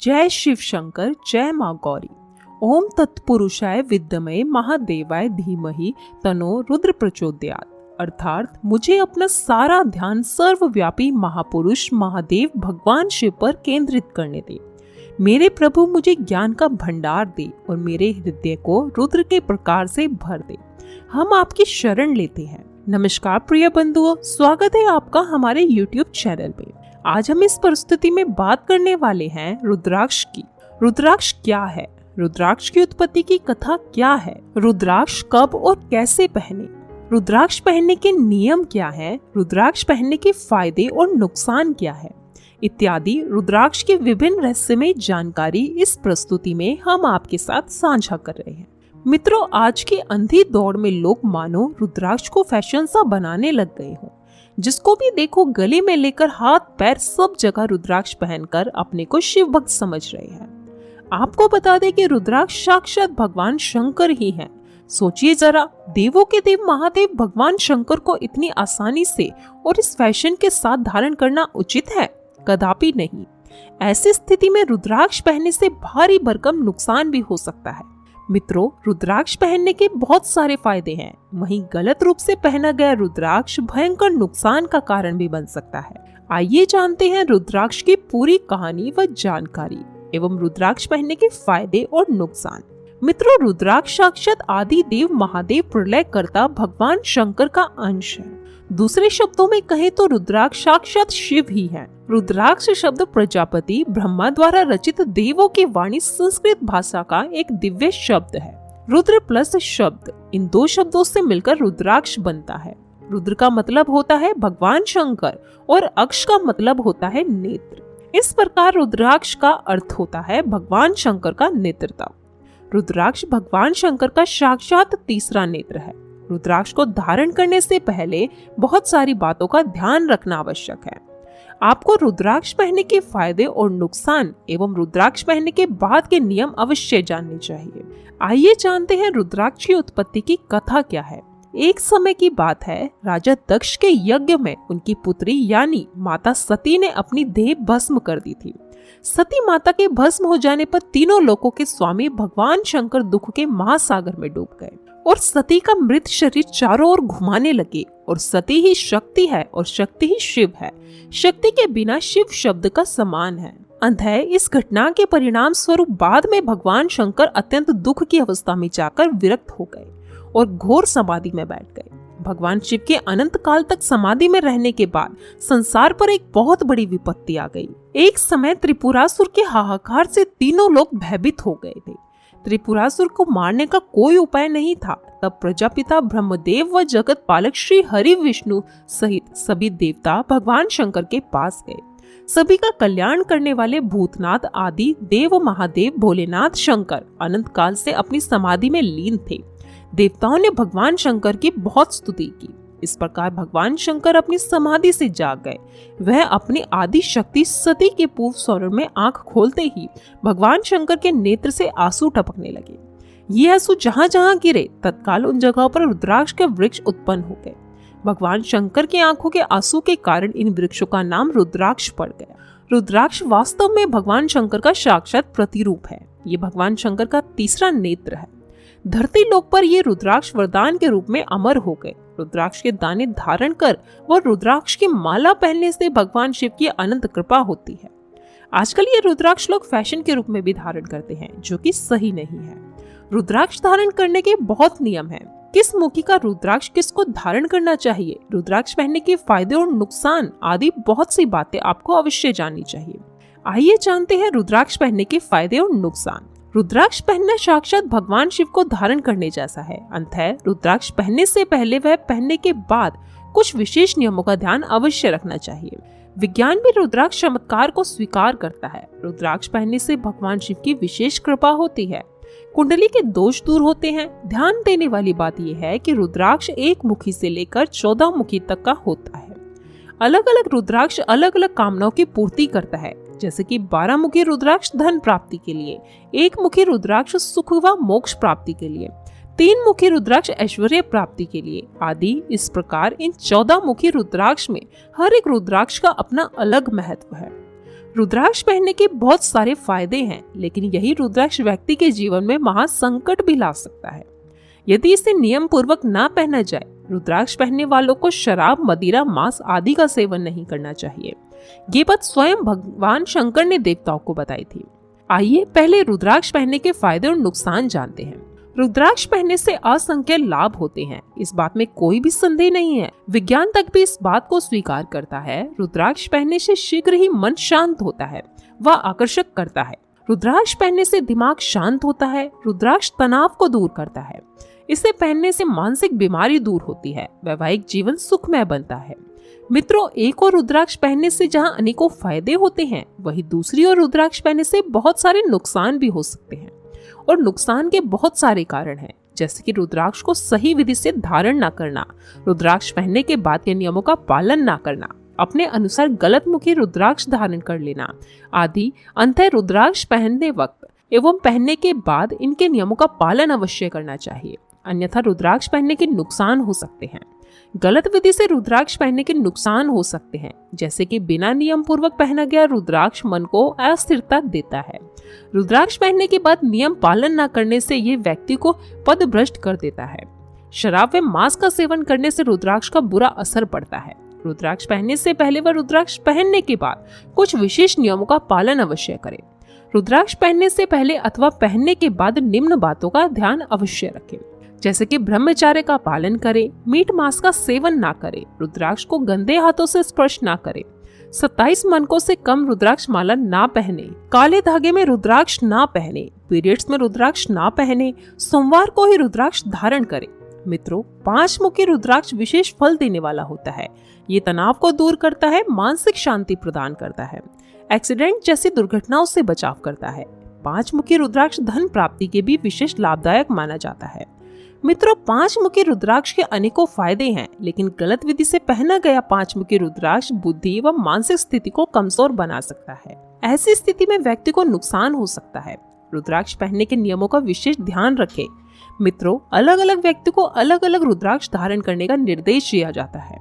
जय शिव शंकर, जय माँ गौरी। ओम तत्पुरुषाय विद्महे महादेवाय धीमहि तनो रुद्र प्रचोदयात्। अर्थात मुझे अपना सारा ध्यान सर्वव्यापी महापुरुष महादेव भगवान शिव पर केंद्रित करने दे। मेरे प्रभु मुझे ज्ञान का भंडार दे और मेरे हृदय को रुद्र के प्रकार से भर दे। हम आपकी शरण लेते हैं। नमस्कार प्रिय बंधुओं, स्वागत है आपका हमारे YouTube चैनल पे। आज हम इस परिस्थिति में बात करने वाले हैं रुद्राक्ष की। रुद्राक्ष क्या है? रुद्राक्ष की उत्पत्ति की कथा क्या है? रुद्राक्ष कब और कैसे पहने? रुद्राक्ष पहनने के नियम क्या है? रुद्राक्ष पहनने के फायदे और नुकसान क्या है? इत्यादि रुद्राक्ष की विभिन्न रहस्यमय जानकारी इस प्रस्तुति में हम आपके साथ साझा कर रहे हैं। मित्रों, आज की अंधी दौड़ में लोग मानो रुद्राक्ष को फैशन सा बनाने लग गए हों। जिसको भी देखो गले में लेकर हाथ पैर सब जगह रुद्राक्ष पहनकर अपने को शिव भक्त समझ रहे हैं। आपको बता दें कि रुद्राक्ष साक्षात भगवान शंकर ही हैं। सोचिए जरा, देवों के देव महादेव भगवान शंकर को इतनी आसानी से और इस फैशन के साथ धारण करना उचित है? कदापि नहीं। ऐसी स्थिति में रुद्राक्ष पहनने से भारी भरकम नुकसान भी हो सकता है। मित्रों, रुद्राक्ष पहनने के बहुत सारे फायदे हैं, वहीं गलत रूप से पहना गया रुद्राक्ष भयंकर नुकसान का कारण भी बन सकता है। आइए जानते हैं रुद्राक्ष की पूरी कहानी व जानकारी एवं रुद्राक्ष पहनने के फायदे और नुकसान। मित्रों, रुद्राक्ष साक्षात आदि देव महादेव प्रलयकर्ता भगवान शंकर का अंश है। दूसरे शब्दों में कहें तो रुद्राक्ष साक्षात शिव ही है। रुद्राक्ष शब्द प्रजापति ब्रह्मा द्वारा रचित देवों की वाणी संस्कृत भाषा का एक दिव्य शब्द है। रुद्र प्लस शब्द, इन दो शब्दों से मिलकर रुद्राक्ष बनता है। रुद्र का मतलब होता है भगवान शंकर और अक्ष का मतलब होता है नेत्र। इस प्रकार रुद्राक्ष का अर्थ होता है भगवान शंकर का नेत्रता। रुद्राक्ष भगवान शंकर का साक्षात तीसरा नेत्र है। रुद्राक्ष को धारण करने से पहले बहुत सारी बातों का ध्यान रखना आवश्यक है। आपको रुद्राक्ष पहनने के फायदे और नुकसान एवं रुद्राक्ष पहनने के बाद के नियम अवश्य जानने चाहिए। आइए जानते हैं रुद्राक्ष की उत्पत्ति की कथा क्या है। एक समय की बात है, राजा दक्ष के यज्ञ में उनकी पुत्री यानी माता सती ने अपनी देह भस्म कर दी थी। सती माता के भस्म हो जाने पर तीनों लोकों के स्वामी भगवान शंकर दुख के महासागर में डूब गए और सती का मृत शरीर चारों ओर घुमाने लगे। और सती ही शक्ति है और शक्ति ही शिव है। शक्ति के बिना शिव शब्द का समान है। अतः इस घटना के परिणाम स्वरूप बाद में भगवान शंकर अत्यंत दुख की अवस्था में जाकर विरक्त हो गए और घोर समाधि में बैठ गए। भगवान शिव के अनंत काल तक समाधि में रहने के बाद संसार पर एक बहुत बड़ी विपत्ति आ गई। एक समय त्रिपुरासुर के हाहाकार से तीनों लोग भयभीत हो गए थे। त्रिपुरासुर को मारने का कोई उपाय नहीं था। तब प्रजापिता ब्रह्मदेव व जगत पालक श्री हरि विष्णु सहित सभी देवता भगवान शंकर के पास गए। सभी का कल्याण करने वाले भूतनाथ आदि देव महादेव भोलेनाथ शंकर अनंत काल से अपनी समाधि में लीन थे। देवताओं ने भगवान शंकर की बहुत स्तुति की। इस प्रकार भगवान शंकर अपनी समाधि से जाग गए। वह अपनी आदि शक्ति सती के पूर्व स्वर्ण में आंख खोलते ही भगवान शंकर के नेत्र से आंसू टपकने लगे। ये आंसू जहां जहां गिरे तत्काल उन जगहों पर रुद्राक्ष के वृक्ष उत्पन्न हो गए। भगवान शंकर की आंखों के आंसू के कारण इन वृक्षों का नाम रुद्राक्ष पड़ गया। रुद्राक्ष वास्तव में भगवान शंकर का साक्षात प्रतिरूप है। ये भगवान शंकर का तीसरा नेत्र है। धरती लोक पर ये रुद्राक्ष वरदान के रूप में अमर हो गए। रुद्राक्ष के दाने धारण कर व रुद्राक्ष की माला पहनने से भगवान शिव की अनंत कृपा होती है। आजकल ये रुद्राक्ष लोग फैशन के रूप में भी धारण करते हैं, जो कि सही नहीं है। रुद्राक्ष धारण करने के बहुत नियम हैं। किस मुखी का रुद्राक्ष किसको धारण करना चाहिए, रुद्राक्ष पहनने के फायदे और नुकसान आदि बहुत सी बातें आपको अवश्य जाननी चाहिए। आइए जानते हैं रुद्राक्ष पहनने के फायदे और नुकसान। रुद्राक्ष पहनना साक्षात भगवान शिव को धारण करने जैसा है। अतः रुद्राक्ष पहनने से पहले वह पहनने के बाद कुछ विशेष नियमों का ध्यान अवश्य रखना चाहिए। विज्ञान भी रुद्राक्ष चमत्कार को स्वीकार करता है। रुद्राक्ष पहनने से भगवान शिव की विशेष कृपा होती है। कुंडली के दोष दूर होते हैं। ध्यान देने वाली बात यह है कि रुद्राक्ष एक मुखी से लेकर 14 मुखी तक का होता है। अलग अलग रुद्राक्ष अलग अलग कामनाओं की पूर्ति करता है। जैसे कि 12 मुखी रुद्राक्ष धन प्राप्ति के लिए, 1 मुखी रुद्राक्ष सुख व मोक्ष प्राप्ति के लिए, 3 मुखी रुद्राक्ष ऐश्वर्य प्राप्ति के लिए आदि। इस प्रकार इन 14 मुखी रुद्राक्ष में हर एक रुद्राक्ष का अपना अलग महत्व है। रुद्राक्ष पहनने के बहुत सारे फायदे हैं, लेकिन यही रुद्राक्ष व्यक्ति के जीवन में महासंकट भी ला सकता है। यदि इसे नियम पूर्वक ना पहना जाए, रुद्राक्ष पहनने वालों को शराब, मदिरा, मांस आदि का सेवन नहीं करना चाहिए। ये बात स्वयं भगवान शंकर ने देवताओं को बताई थी। आइए पहले रुद्राक्ष पहनने के फायदे और नुकसान जानते हैं। रुद्राक्ष पहनने से असंख्य लाभ होते हैं, इस बात में कोई भी संदेह नहीं है। विज्ञान तक भी इस बात को स्वीकार करता है। रुद्राक्ष पहनने से शीघ्र ही मन शांत होता है, वह आकर्षक करता है। रुद्राक्ष पहनने से दिमाग शांत होता है। रुद्राक्ष तनाव को दूर करता है। इसे पहनने से मानसिक बीमारी दूर होती है। वैवाहिक जीवन सुखमय बनता है। मित्रों, एक और रुद्राक्ष पहनने से जहां अनेकों फायदे होते हैं, वहीं दूसरी ओर रुद्राक्ष पहनने से बहुत सारे नुकसान भी हो सकते हैं। और नुकसान के बहुत सारे कारण हैं, जैसे कि रुद्राक्ष को सही विधि से धारण न करना, रुद्राक्ष पहनने के बाद के नियमों का पालन न करना, अपने अनुसार गलत मुखी रुद्राक्ष धारण कर लेना आदि। अंततः रुद्राक्ष पहनने वक्त एवं पहनने के बाद इनके नियमों का पालन अवश्य करना चाहिए, अन्यथा रुद्राक्ष पहनने के नुकसान हो सकते हैं। गलत विधि से रुद्राक्ष पहनने के नुकसान हो सकते हैं, जैसे कि बिना नियम पूर्वक पहना गया रुद्राक्ष मन को अस्थिरता देता है। रुद्राक्ष पहनने के बाद नियम पालन न करने से ये व्यक्ति को पदभ्रष्ट कर देता है। शराब व मांस का सेवन करने से रुद्राक्ष का बुरा असर पड़ता है। रुद्राक्ष पहनने से पहले व रुद्राक्ष पहनने के बाद कुछ विशेष नियमों का पालन अवश्य करें। रुद्राक्ष पहनने से पहले अथवा पहनने के बाद निम्न बातों का ध्यान अवश्य रखें, जैसे कि ब्रह्मचर्य का पालन करें, मीट मांस का सेवन ना करें, रुद्राक्ष को गंदे हाथों से स्पर्श ना करें, 27 मनकों से कम रुद्राक्ष माला ना पहने, काले धागे में रुद्राक्ष ना पहने, पीरियड्स में रुद्राक्ष ना पहने, सोमवार को ही रुद्राक्ष धारण करें। मित्रों, 5 मुखी रुद्राक्ष विशेष फल देने वाला होता है। ये तनाव को दूर करता है, मानसिक शांति प्रदान करता है, एक्सीडेंट जैसी दुर्घटनाओं से बचाव करता है। 5 मुखी रुद्राक्ष धन प्राप्ति के भी विशेष लाभदायक माना जाता है। मित्रों, 5 मुखी रुद्राक्ष के अनेकों फायदे हैं, लेकिन गलत विधि से पहना गया 5 मुखी रुद्राक्ष बुद्धि व मानसिक स्थिति को कमजोर बना सकता है। ऐसी स्थिति में व्यक्ति को नुकसान हो सकता है। रुद्राक्ष पहनने के नियमों का विशेष ध्यान रखें। मित्रों, अलग अलग व्यक्ति को अलग अलग रुद्राक्ष धारण करने का निर्देश दिया जाता है।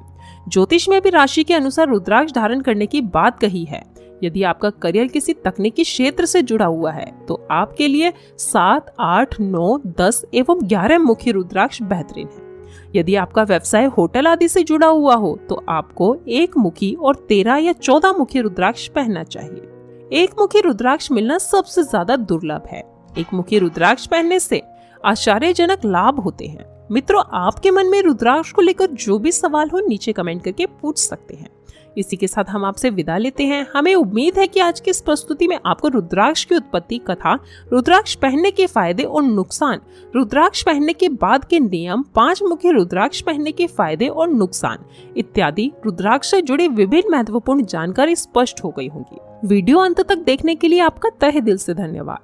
ज्योतिष में भी राशि के अनुसार रुद्राक्ष धारण करने की बात कही है। यदि आपका करियर किसी तकनीकी क्षेत्र से जुड़ा हुआ है, तो आपके लिए 7, 8, 9, 10 एवं 11 मुखी रुद्राक्ष बेहतरीन है। यदि आपका व्यवसाय होटल आदि से जुड़ा हुआ हो, तो आपको 1 मुखी और 13 या 14 मुखी रुद्राक्ष पहनना चाहिए। 1 मुखी रुद्राक्ष मिलना सबसे ज्यादा दुर्लभ है। 1 मुखी रुद्राक्ष पहनने से आश्चर्यजनक लाभ होते हैं। मित्रों, आपके मन में रुद्राक्ष को लेकर जो भी सवाल हो, नीचे कमेंट करके पूछ सकते हैं। इसी के साथ हम आपसे विदा लेते हैं। हमें उम्मीद है कि आज की इस प्रस्तुति में आपको रुद्राक्ष की उत्पत्ति कथा, रुद्राक्ष पहनने के फायदे और नुकसान, रुद्राक्ष पहनने के बाद के नियम, 5 मुखी रुद्राक्ष पहनने के फायदे और नुकसान इत्यादि रुद्राक्ष से जुड़ी विभिन्न महत्वपूर्ण जानकारी स्पष्ट हो गई होगी। वीडियो अंत तक देखने के लिए आपका तहे दिल से धन्यवाद।